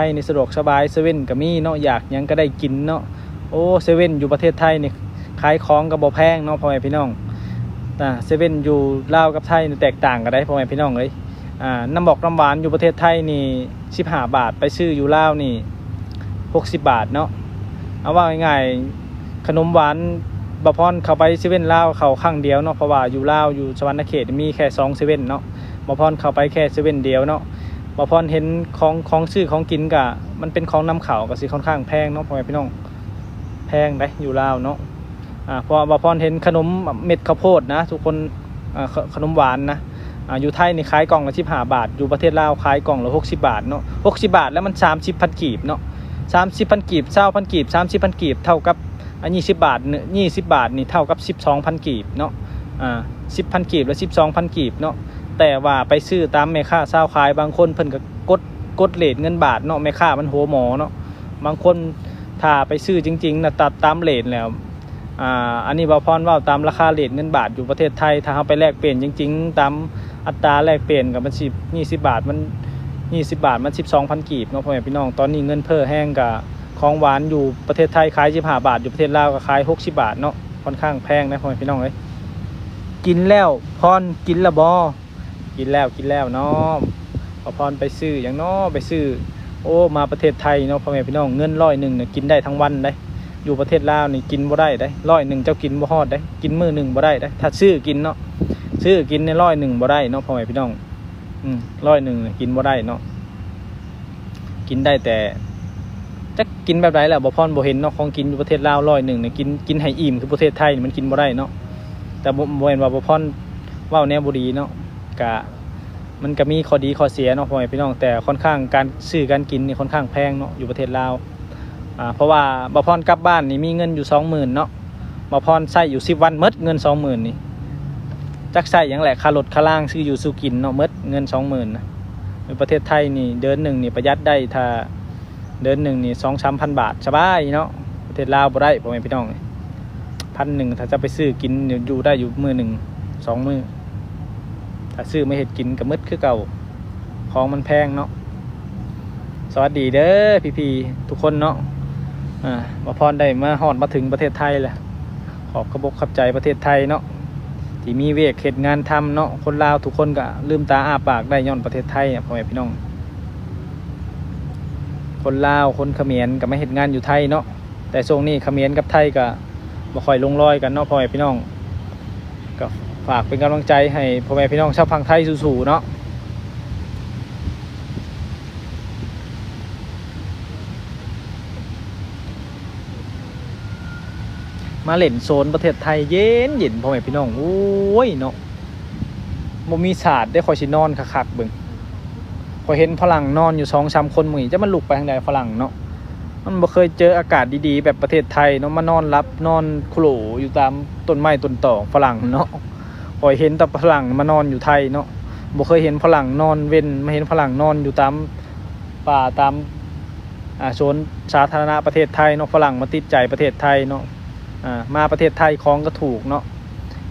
ไทยนี่สะดวกสบายเซเว่นก็มีเนาะอยากหยังก็ได้กินเนาะโอ้เซเว่นอยู่ประเทศไทยนี่ขายของก็บ่แพงเนาะพ่อแม่พี่น้องเซเว่นอยู่ลาวกับไทยนี่แตกต่างกันได้พ่อแม่พี่น้องเลยน้ำบอกน้ำหวานอยู่ประเทศไทยนี่15 บาทไปซื้ออยู่ลาวนี่60 บาทเนาะเอาว่าง่ายๆขนมหวานบะพรเข้าไปเซเว่นลาวเข้าข้างเดียวเนาะเพราะว่าอยู่ลาวอยู่สวรรณเขตมีแค่2เซเว่นเนาะบะพรเข้าไปแค่เซเว่นเดียวเนาะบะพรเห็นของซื้อของกินกะมันเป็นของนำเข้าก็สิค่อนข้างแพงเนาะพ่อแม่พี่น้องแพงได้อยู่ลาวเนาะเพราะบะพรเห็นขนมเม็ดข้าวโพดนะทุกคนขนมหวานนะอยู่ไทยนี่ขายกล่องละ15 บาทอยู่ประเทศลาวขายกล่องละ60 บาทเนาะ60 บาทแล้วมัน30,000 กีบเนาะ30,000 กีบ20,000 กีบ30,000 กีบเท่ากับ20 บาท20 บาทนี่เท่ากับ12,000 กีบเนาะ10,000 กีบและ12,000 กีบเนาะแต่ว่าไปซื้อตามแม่ค้าเช่าขายบางคนเพิ่นก็กดเรทเงินบาทเนาะแม่ค้ามันหัวหมอเนาะบางคนถ้าไปซื้อจริงๆนะตัดตามเรทแล้วอันนี้บ่พรว่าตามราคาเรทเงินบาทอยู่ประเทศไทยถ้าเราไปแลกเปลี่ยนจริงๆตามอัตราแลกเปลี่ยนกับมัน20 บาทมัน20 บาทมัน12,000 กีบเนาะพ่อแม่พี่น้องตอนนี้เงินเฟ้อแห้งกับของหวานอยู่ประเทศไทยขาย15 บาทอยู่ประเทศลาวก็ขาย60 บาทเนาะค่อนข้างแพงนะพ่อแม่พี่น้องเอ้ยกินแล้วพรกินละบ่กินแล้วเนาะพรไปซื้ออย่างเนาะไปซื้อโอ้มาประเทศไทยเนาะพ่อแม่พี่น้องเงิน100เนี่ยกินได้ทั้งวันได้อยู่ประเทศลาวนี่กินบ่ได้ได้100เจ้ากินบ่ฮอดได้กินมื้อ1บ่ได้ได้ถ้าซื้อกินเนาะซื้อกินใน100บ่ได้เนาะพ่อแม่พี่น้อง100กินบ่ได้เนาะกินได้แต่จะกินแบบไรแหละบ่พรบ่เห็นเนาะของกินอยู่ประเทศลาว100เนี่ยกินให้อิ่มคือประเทศไทยมันกินบ่ได้เนาะแต่บ่เห็นว่าบ่พรเว้าแนวบ่ดีเนาะกะมันก็มีข้อดีข้อเสียเนาะพ่อแม่พี่น้องแต่ค่อนข้างการซื้อการกินนี่ค่อนข้างแพงเนาะอยู่ประเทศลาวเพราะว่าบ่พรกลับบ้านนี่มีเงินอยู่ 20,000 เนาะบ่พรใช้อยู่10 วันหมดเงิน 20,000 นี่จักใช้หยังแหละค่ารถค่าล่างซื้ออยู่ซื้อกินเนาะหมดเงิน 20,000 นะในประเทศไทยนี่เดือนนึงนี่ประหยัดได้ถ้าเดือนนึงนี่ 2-3,000 บาทสบายเนาะประเทศลาวบ่ได้พ่อแม่พี่น้อง1,000ถ้าจะไปซื้อกินอยู่ได้อยู่มื้อนึง2 มื้อถ้าซื้อไม่เฮ็ดกินก็หมดคือเก่าของมันแพงเนาะสวัสดีเด้อพี่ๆทุกคนเนาะบ่พรได้มาฮอดมาถึงประเทศไทยแล้วขอบขอบใจประเทศไทยเนาะที่มีเวกเฮ็ดงานทำเนาะคนลาวทุกคนก็ลืมตาอ้าปากได้ย้อนประเทศไทยพ่อแม่พี่น้องคนลาวคนเขมรก็มาเฮ็ดงานอยู่ไทยเนาะแต่ช่วงนี้เขมรกับไทยก็บ่ค่อยลงรอยกันเนาะพ่อแม่พี่น้องก็ฝากเป็นกำลังใจให้พ่อแม่พี่น้องชาวฝั่งไทยสู้ๆเนาะมาเล่นโซนประเทศไทยเย็นพ่อแม่พี่น้องโอ้ยเนาะบ่มีศาสตร์ได้คอยสินอนคักๆเบิ่งคอยเห็นฝรั่งนอนอยู่2-3 คนมื้อจะมันลุกไปทางใดฝรั่งเนาะมันบ่เคยเจออากาศดีๆแบบประเทศไทยเนาะมานอนรับนอนโคลอยู่ตามต้นไม้ต้นตอกฝรั่งเนาะคอยเห็นแต่ฝรั่งมานอนอยู่ไทยเนาะบ่เคยเห็นฝรั่งนอนเว้นมาเห็นฝรั่งนอนอยู่ตามป่าตามโซนสาธารณะประเทศไทยเนาะฝรั่งมาติดใจประเทศไทยเนาะมาประเทศไทยของก็ถูกเนาะ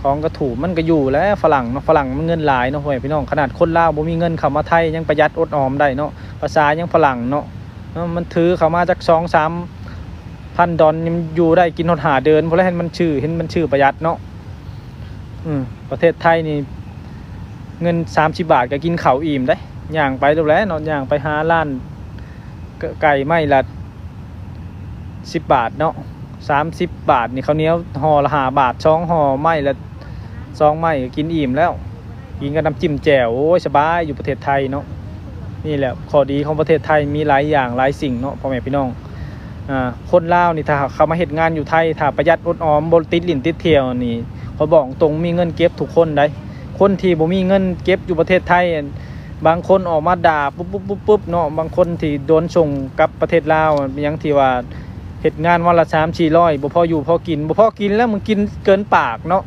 ของก็ถูกมันก็อยู่แล้วฝรั่งเนาะฝรั่งมันเงินหลายเนาะพ่อแม่พี่น้องขนาดคนลาวบ่มีเงินเข้ามาไทยยังประหยัดอดออมได้เนาะภาษายังฝรั่งเนาะมันถือเข้ามาจาก2-3 พันดอลนี่มันอยู่ได้กินหดหาเดินเพราะแล้วเห็นมันชื่อประหยัดเนาะประเทศไทยนี่เงิน30 บาทก็กินข้าวอิ่มได้ย่างไปแล้วเนาะย่างไปหาร้านไก่ไม้ละ10 บาทเนาะ30 บาทนี่ข้าวเหนียวห่อละ5 บาท2 ห่อไม้ละ2 ไม้กินอิ่มแล้วกินกับน้ำจิ้มแจ่วโอ้ยสบายอยู่ประเทศไทยเนาะนี่แหละข้อดีของประเทศไทยมีหลายอย่างหลายสิ่งเนาะพ่อแม่พี่น้องคนลาวนี่ถ้าเขามาเฮ็ดงานอยู่ไทยถ้าประหยัดอดออมบ่ติดลิ้นติดเที่ยวนี่เขาบอกตรงมีเงินเก็บทุกคนได้คนที่บ่มีเงินเก็บอยู่ประเทศไทยบางคนออกมาด่าปุ๊บเนาะบางคนที่โดนส่งกลับประเทศลาวอย่างที่ว่าเฮ็ดงานวันละ3-400บ่พออยู่พอกินแล้วมึงกินเกินปากเนาะ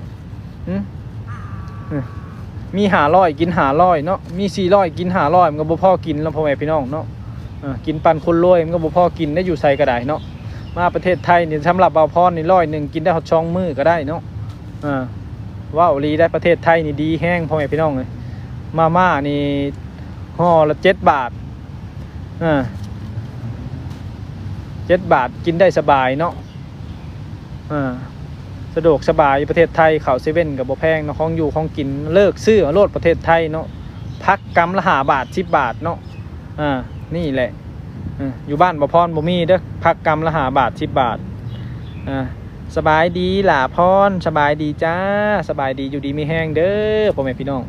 มี500กิน500เนาะมี400กิน500มันก็บ่พอกินแล้วพ่อแม่พี่น้องเนาะกินปันคนรวยมันก็บ่พอกินได้อยู่ไสก็ได้เนาะมาประเทศไทยนี่สำหรับเบาพรนี่100กินได้ฮอด2 มื้อก็ได้เนาะว้าวลีได้ประเทศไทยนี่ดีแห้งพ่อแม่พี่น้องเลยมาม่านี่ห่อละ7 บาท 7 บาทกินได้สบายเนาะสะดวกสบายประเทศไทยข้าวเซเว่นกับบ่แพงเนาะของอยู่ของกินเลิกซื้อโลดประเทศไทยเนาะพักกำละ5 บาท10 บาทเนาะนี่แหละอยู่บ้านบ่พรบ่มีเด้อพักกำละ5 บาท10 บาทสบายดีหล่าพรสบายดีจ้าสบายดีอยู่ดีมีแห้งเด้อพ่อแม่พี่น้อง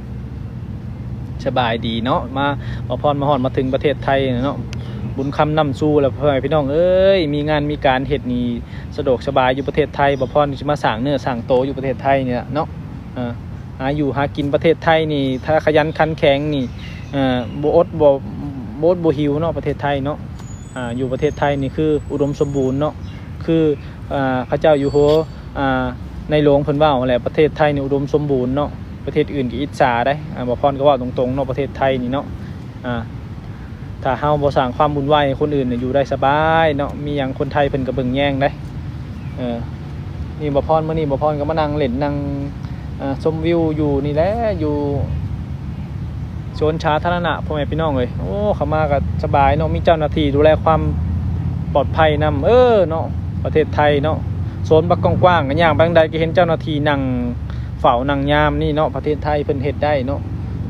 สบายดีเนาะมาบ่พรมาฮอดมาถึงประเทศไทยเนาะบุญคำนำสู้แล้วพ่อแม่พี่น้องเอ้ยมีงานมีการเฮ็ดนี่สะดวกสบายอยู่ประเทศไทยบ่พรสิมาสร้างเนื้อสร้างโตอยู่ประเทศไทยเนี่ยเนาะหาอยู่หากินประเทศไทยนี่ถ้าขยันขันแข็งนี่บ่อดบ่หิวเนาะประเทศไทยเนาะอยู่ประเทศไทยนี่คืออุดมสมบูรณ์เนาะคือพระเจ้าอยู่หัวในหลวงเพิ่นว่าแหละประเทศไทยนี่อุดมสมบูรณ์เนาะประเทศอื่นก็อิจฉาได้บ่พรก็ว่าตรงๆเนาะประเทศไทยนี่เนาะถ้าเฮาบ่สร้างความวุ่นวายให้คนอื่นอยู่ได้สบายเนาะมีหยังคนไทยเพิ่นก็เบิ่งแย่งได้นี่บ่พรมื้อนี้บ่พรก็มานั่งเล่นนั่งชมวิวอยู่นี่แหละอยู่สวนสาธารณะพ่อแม่พี่น้องเอ้ยโอ้เข้ามาก็สบายเนาะมีเจ้าหน้าที่ดูแลความปลอดภัยนำเนาะประเทศไทยเนาะโซนบักกว้างๆกันย่างบางใดก็เห็นเจ้าหน้าที่นั่งเฝ้านั่งยามนี่เนาะประเทศไทยเพิ่นเฮ็ดได้เนาะ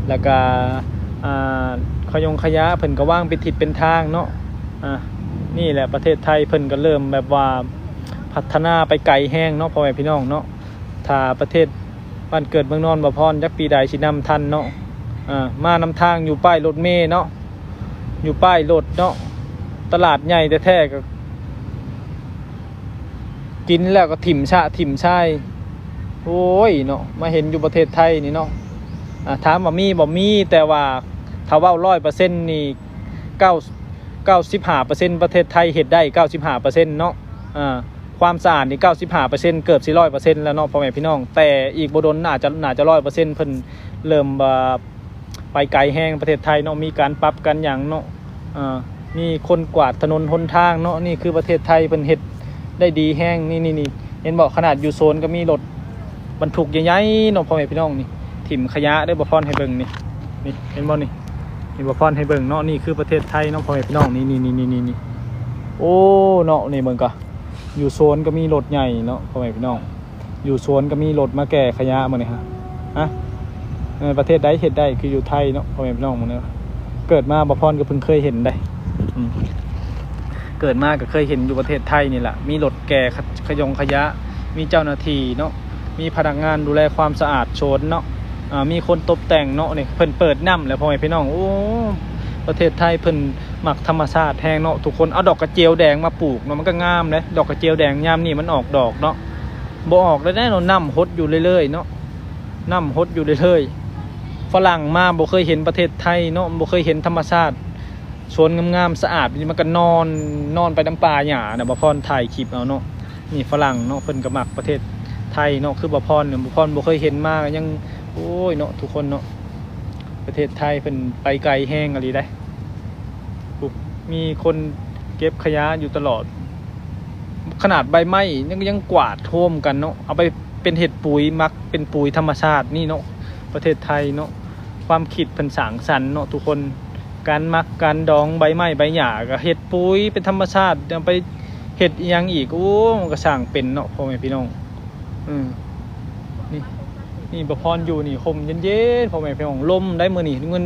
แล้วก็ขยะเพิ่นก็ว่างเป็นทิศเป็นทางเนาะนี่แหละประเทศไทยเพิ่นก็เริ่มแบบว่าพัฒนาไปไกลแห้งเนาะพ่อแม่พี่น้องเนาะถ้าประเทศบ้านเกิดเมืองนอนบ่พรจักปีใดสินำทันเนาะมานำทางอยู่ป้ายรถเมล์เนาะอยู่ป้ายรถเนาะตลาดใหญ่แท้ๆก็กินแล้วก็ถิ่มชายโอ้ยเนาะมาเห็นอยู่ประเทศไทยนี่เนาะถามว่ามีบ่มีแต่ว่าถ้าเว้า 100% นี่95% ประเทศไทยเฮ็ดได้ 95% เนาะความสะอาดนี่ 95% เกือบสิ 100% แล้วเนาะพ่อแม่พี่น้องแต่อีกบ่ดนน่าจะ 100% เพิ่นเริ่มไปไกลแห้งประเทศไทยเนาะมีการปรับกันหยังเนาะมีคนกวาดถนนหนทางเนาะนี่คือประเทศไทยเพิ่นเฮ็ดได้ดีแห้งนี่เห็นบอกขนาดอยู่โซนก็มีรถบรรทุกใหญ่ๆเนาะพ่อแม่พี่น้องนี่ถิ่มขยะได้บ่พรให้เบิ่งนี่เห็นบ่นี่บ่พรให้เบิ่งเนาะนี่คือประเทศไทยเนาะพ่อแม่พี่น้องนี่โอ้เนาะนี่เบิ่งก็อยู่โซนก็มีรถใหญ่เนาะพ่อแม่พี่น้องอยู่โซนก็มีรถมาแก่ขยะมื้อนี้ประเทศใดเฮ็ดได้คืออยู่ไทยเนาะพ่อแม่พี่น้องมื้อนี้เกิดมาบ่พรก็เพิ่งเคยเห็นได้เกิดมาก็เคยเห็นอยู่ประเทศไทยนี่แหละมีรถแก่ขยะมีเจ้าหน้าที่เนาะมีพนักงานดูแลความสะอาดโซนเนาะมีคนตกแต่งเนาะนี่เพิ่นเปิดน้ำแล้วพ่อแม่พี่น้องโอ้ประเทศไทยเพิ่นมักธรรมชาติแห้งเนาะทุกคนเอาดอกกระเจียวแดงมาปลูกเนาะมันก็งามเลยดอกกระเจียวแดงยามนี่มันออกดอกเนาะบ่ออกแล้วแน่นอนน้ำฮดอยู่เรื่อยๆเนาะน้ำฮดอยู่เรื่อยๆฝรั่งมาบ่เคยเห็นประเทศไทยเนาะบ่เคยเห็นธรรมชาติสวนงามๆสะอาดมันก็นอนไปน้ำปลาหญ้าน่ะบ่พรถ่ายคลิปเอาเนาะนี่ฝรั่งเนาะเพิ่นก็มักประเทศไทยเนาะคือบ่พรเนี่ยบ่พรบ่เคยเห็นมายังโอ้ยเนาะทุกคนเนาะประเทศไทยเพิ่นไปไกลแห้งอะไรได้มีคนเก็บขยะอยู่ตลอดขนาดใบไม้ยังกวาดท่วมกันเนาะเอาไปเป็นเห็ดปุ๋ยมักเป็นปุ๋ยธรรมชาตินี่เนาะประเทศไทยเนาะความคิดเพิ่นสร้างสรรค์เนาะทุกคนการมักการดองใบไม้ใบหญ้าก็เห็ดปุ๋ยเป็นธรรมชาติยังไปเห็ดอีหยังอีกโอ้มันก็สร้างเป็นเนาะพ่อแม่พี่น้องนี่บ่พรอยู่นี่ห่มเย็นๆพ่อแม่พี่น้องลมได้มื้อนี้เงิน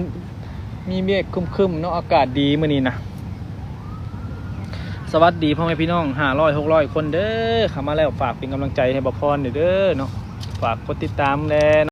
มีเมฆครึมๆเนาะอากาศดีมื้อนี้นะสวัสดีพ่อแม่พี่น้อง500-600 คนเด้อเข้ามาแล้วฝากเป็นกำลังใจให้บ่พรเด้อเนาะฝากกดติดตามแล